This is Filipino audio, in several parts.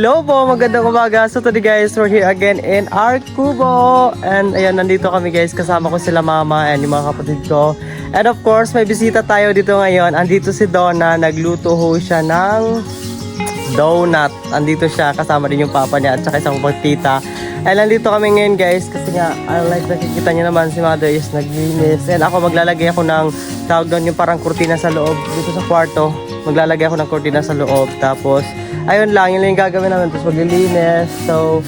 Hello po, magandang umaga. So today guys, we're here again in our Kubo. And ayan, nandito kami guys, kasama ko sila mama and yung mga kapatid ko. And of course, may bisita tayo dito ngayon. Andito si Donna, nagluto ho siya ng donut. Andito siya, kasama din yung papa niya at saka isang pagtita. And nandito kami ngayon guys, kasi nga, like nakikita niyo naman, si mother is naglinis. And ako maglalagay ako ng tawag doon yung parang kurtina sa loob dito sa kwarto. Maglalagay ako ng kurtina sa loob. Tapos, ayun lang, yun lang yung gagawin namin. Tapos maglilinis. So,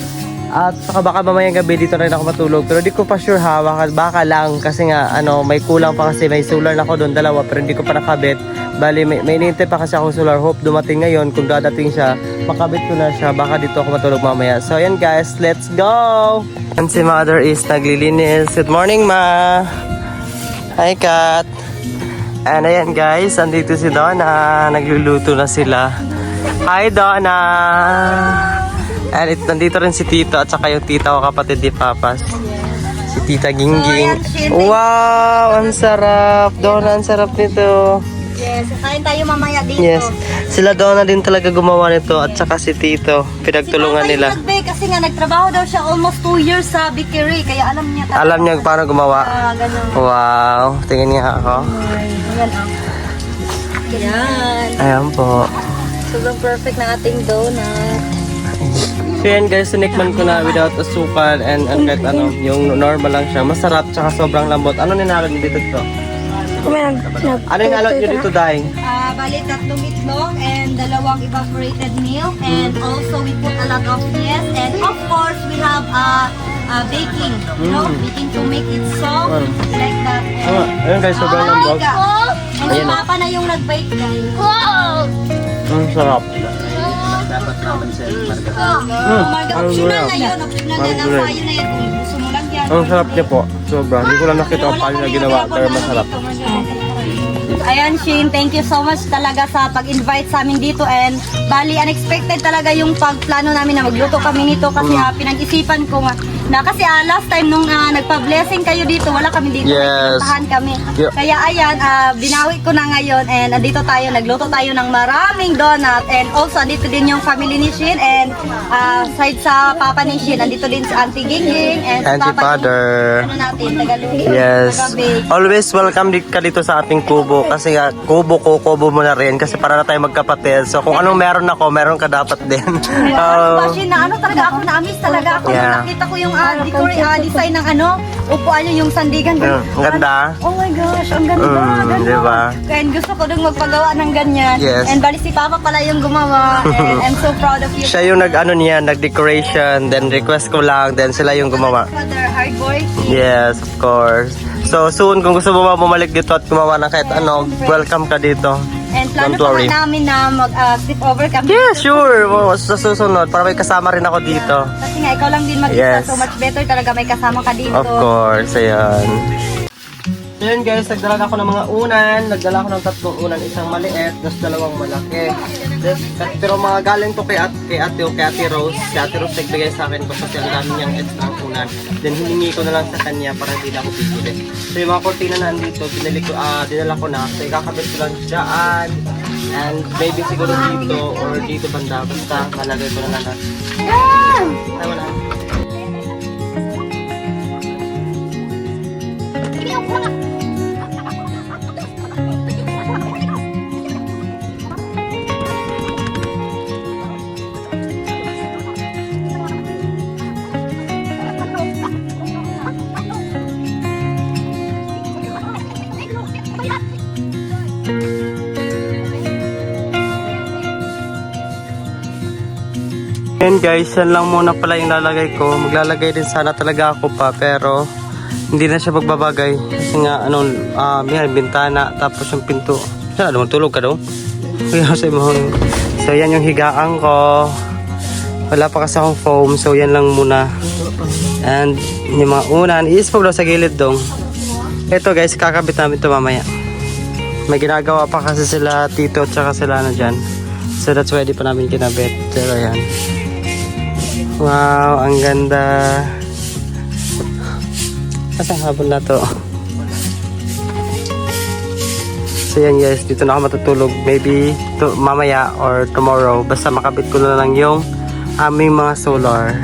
at saka baka mamayang gabi dito na rin ako matulog. Pero di ko pa sure ha, baka lang. Kasi nga, may kulang pa kasi. May solar na ako doon, dalawa. Pero hindi ko pa nakabit. Bali, may inintay pa kasi akong solar. Hope dumating ngayon. Kung dadating siya, makabit ko na siya. Baka dito ako matulog mamaya. So, ayan guys, let's go! And si mother is naglilinis. Good morning, ma! Hi, Kat! And ayan guys, andito si Donna. Nagluluto na sila. Hi, Donna! And nandito rin si Tito at saka yung tita ko, kapatid ni Papas. Si Tita Gingging. Wow! Ang sarap! Donna, ang sarap nito. Yes, kain tayo mamaya dito. Yes. Sila Donna din talaga gumawa nito at saka si Tito. Pinagtulungan nila. Kasi nga nagtrabaho daw siya almost 2 years sa bakery. Kaya alam niya talaga. Alam niya paano gumawa. Ganun. Wow! Tingnan niya ako. Yan. Ayan po. Sobrang perfect na ating donut. So yan guys, sinikman ko na without asukal and kahit yung normal lang siya. Masarap tsaka sobrang lambot. Ano ninalo niyo dito ito? Ano ninalo niyo dito, Day? Bali, 3 itlog and 2 evaporated milk. And also we put a lot of yes. And of course, we have baking. You know, baking to make it soft. Like that. Ayun guys, sobrang lambot. And si Papa na yung nag-bake guys. Ang sarap. Optional na yun. Optional na nasa yun na yun. Kung gusto mo lang yan. Ang sarap niya po. Sobra. Hindi ko lang nakita kung paano na ginawa. Pero masarap. Ayan, Shane, thank you so much talaga sa pag-invite sa amin dito. And bali, unexpected talaga yung pagplano namin na magluto kami nito. Kasi pinag-isipan ko nga na kasi last time nung nagpa-blessing kayo dito, wala kami dito. Yes. Tahan kami. Yep. Kaya ayan, binawi ko na ngayon. And andito tayo, nagluto tayo ng maraming donut. And also, andito din yung family ni Shane. And side sa papa ni Shane, andito din si Auntie Gingging. And And si Father. Ano natin, Tagalog. Yes. Taga-bake. Always welcome ka dito sa ating kubo. Kasi nga, kubo mo na rin. Kasi para na tayo magkapatid. So kung anong meron ako, meron ka dapat din. Shane, na talaga ako na-miss talaga ako. Yeah. Nakita ko yung design ng upuan yung sandigan. Ang ganda. Oh my gosh, ang ganda. Ganda. Diba? And gusto ko dong magpagawa ng ganyan. Yes. And bali si Papa pala yung gumawa. And I'm so proud of you. Siya yung nag-decoration, then request ko lang, then sila yung gumawa. Father, hard working. Yes, of course. So soon, kung gusto mo bumalik dito at gumawa ng kahit welcome ka dito. And plano Don't worry. pa namin na mag-sleep over kami. Yeah, sure. Sa susunod, para may kasama rin ako dito. Kasi nga, ikaw lang din mag-isa. Yes. So much better talaga may kasama ka dito. Of course, ayan. So yun guys, nagdala ako ng mga unan. Nagdala ako ng 3 unan. Isang maliit, tapos 2 malaki. Pero mga galing to kay Ate Rose. Si Ate Rose nagbigay sa akin ko kasi ang dami niyang extra unan. Then hiningi ko na lang sa kanya para hindi na ako bibili. So yung mga kortina na andito, dinala ko na. So ikakabit ko lang dyan. And maybe siguro dito or dito banda. Basta malagay ko na lang natin. Ay, wala. Yan guys, yan lang muna pala yung lalagay ko. Maglalagay din sana talaga ako pa pero hindi na siya magbabagay. Kasi nga may bintana tapos yung pinto. Saan tulog ka daw? So yan yung higaan ko. Wala pa kasi akong foam so yan lang muna. And yung mga unan, i-spog daw sa gilid dong. Ito guys, kakabit namin ito mamaya. May ginagawa pa kasi sila Tito at saka sila na dyan. So that's why di pa namin kinabit. Pero yan. Wow, ang ganda. Kasang habol na to. So yan guys, dito na ako matutulog. Maybe mamaya or tomorrow. Basta makabit ko na lang yung aming mga solar.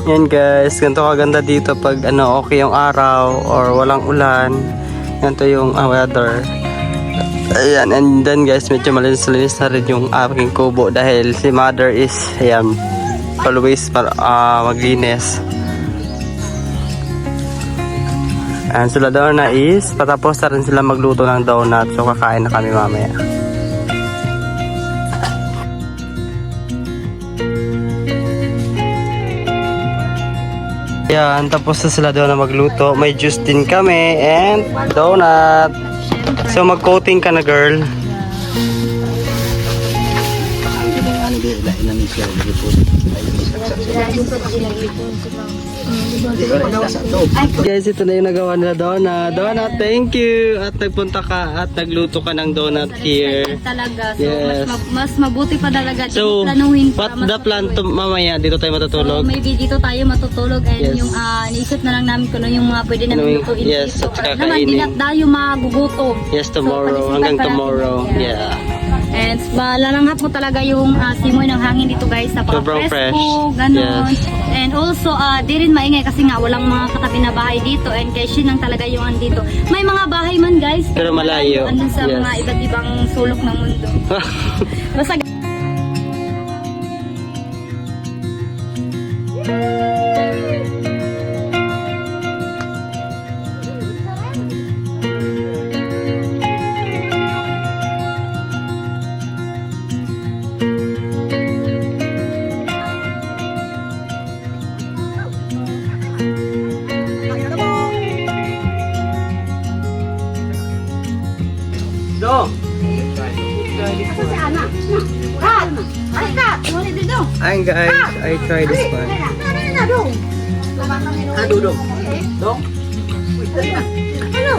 Yan guys, ganito kaganda dito pag okay yung araw or walang ulan. Ganito yung weather. Ayan, and then guys, medyo malinis-linis na rin yung aking kubo dahil si mother is, ayan, always maglinis. And sila daw na is, patapos na rin sila magluto ng donut. So kakain na kami mamaya. Yan, tapos na sila daw na magluto. May juice din kami and donut. So mag-coating ka na, girl. Guys, ito na yung nagawa nila donut. Donut, thank you. At nagpunta ka at nagluto ka ng donut here. Talaga. So, Yes. mas mabuti pa talaga. So, planuhin what para the plan to mamaya? Dito tayo So, matutulog? maybe dito tayo matutulog and Yes. yung naisip na lang namin kung ano yung mga pwede namin Ano yung- lutuin yes, dito. at saka Para naman, di kainin. na tayo magugutom. Yes, tomorrow. So, Hanggang pag-isipan pa tomorrow. natin. Yeah. And malalanghap mo talaga yung simoy ng hangin dito guys. Sobrang fresh. Napaka-fresco, ganon. Yes. And also, di rin maingay kasi nga walang mga katabi na bahay dito and kay Shin lang talaga yung andito. May mga bahay man guys. Pero malayo. Andun sa Yes. mga iba't ibang sulok ng mundo. Basta Do. Ayun guys, I try this one.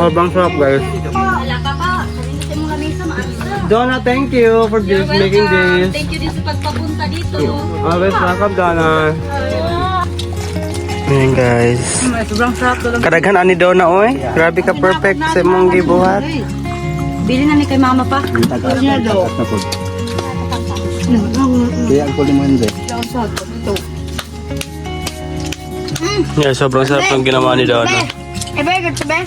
Sobrang sarap guys. wala ka pa. Sabihin mo kami sa maarisa. Donna, thank you for You're just making welcome. this. Thank you din sa pagpapunta dito. Always welcome, Donna. Ayan guys. Sobrang sarap talaga. Kadaghan ani Donna oy. Grabe ka perfect sa mong gibuhat. Bili na ni kay mama pa. Kaya ang kuliman din. Yeah, sobrang sarap ng ginawa ni Donna. Good to be.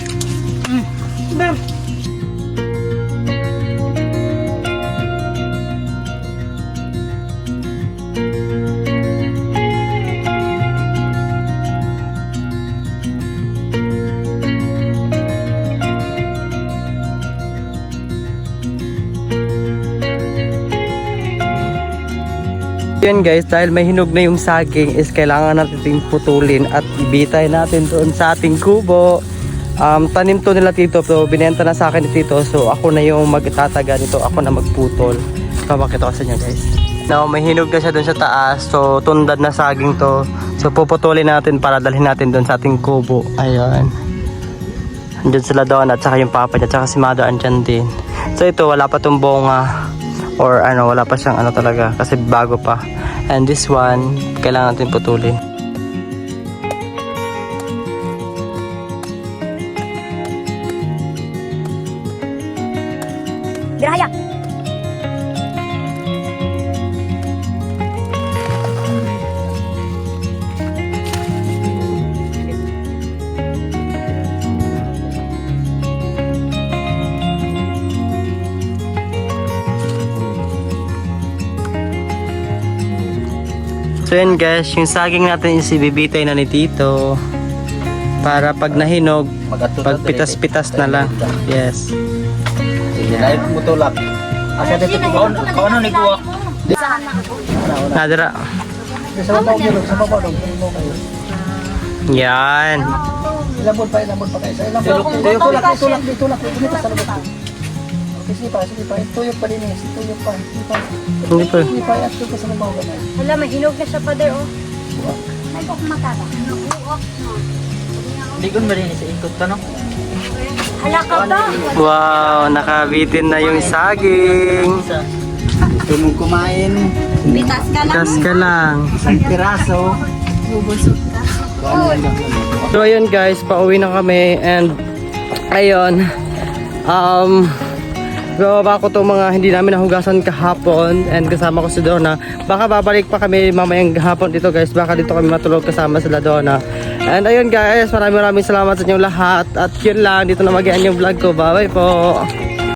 Yan guys, dahil may hinog na yung saging is kailangan natin putulin at ibitay natin doon sa ating kubo. Tanim to nila tito, so binenta na sa akin ni tito, so ako na yung magtataga nito, ako na magputol. Papakita ko sa inyo guys. Now may hinog na siya doon sa taas, so tundad na saging to. So puputulin natin para dalhin natin doon sa ating kubo. Ayun. Andyan sila doon at saka yung papa niya at saka si mother andyan din. So ito wala pa tong bunga or wala pa siyang talaga kasi bago pa. And this one, kailangan natin putulin. So yun guys, yung saging natin is ibibitay na ni Tito. Para pag nahinog, pagpitas-pitas na lang. Yes. Dahil mo tulak. Asa dito ko ano ni kuha. Nadira. Sa baba dong. Yan. Ilambot pa kayo. Sa ilambot. Tulak. Dito sa lubot. Sige pa. Tuyok pa din eh. Tuyok pa. Hindi pa. Sige pa, at ko sa mabaw ganun. Hala, may hinog na siya father oh. Ligon ba rin sa ikot ka no? Hala ka ba? Wow, nakabitin na yung saging. Ito mong kumain. Bitas ka lang. Kas ka lang. Isang piraso. So ayun guys, pauwi na kami and ayun, bababa ko itong mga hindi namin nahugasan kahapon and kasama ko si Donna. Baka babalik pa kami mamayang hapon dito guys, baka dito kami matulog kasama sila Donna. And ayun guys, maraming salamat sa inyong lahat at yun lang, dito na mag-end yung vlog ko. Bye bye po.